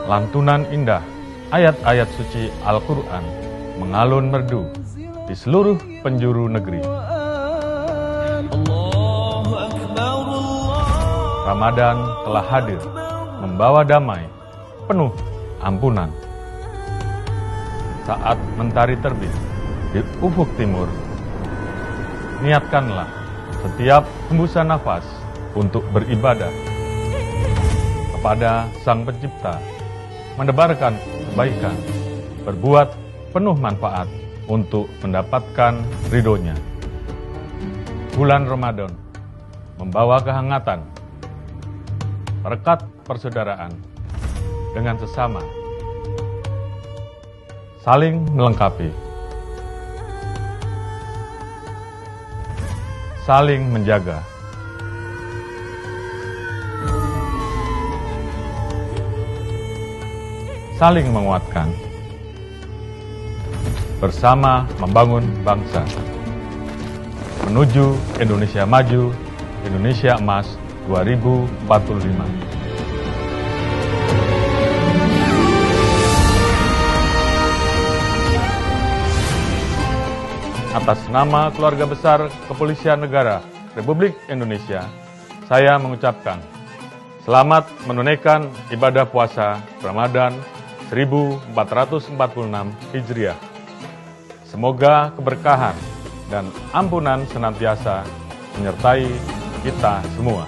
Lantunan indah ayat-ayat suci Al-Quran mengalun merdu di seluruh penjuru negeri. Ramadan telah hadir, membawa damai, penuh ampunan. Saat mentari terbit di ufuk timur, niatkanlah setiap hembusan nafas untuk beribadah kepada Sang Pencipta, menebarkan kebaikan, berbuat penuh manfaat untuk mendapatkan ridhonya. Bulan Ramadan membawa kehangatan, rekat persaudaraan dengan sesama, saling melengkapi, saling menjaga, saling menguatkan, bersama membangun bangsa menuju Indonesia Maju, Indonesia Emas 2045. Atas nama Keluarga Besar Kepolisian Negara Republik Indonesia, saya mengucapkan selamat menunaikan ibadah puasa Ramadan 1446 Hijriah. Semoga keberkahan dan ampunan senantiasa menyertai kita semua.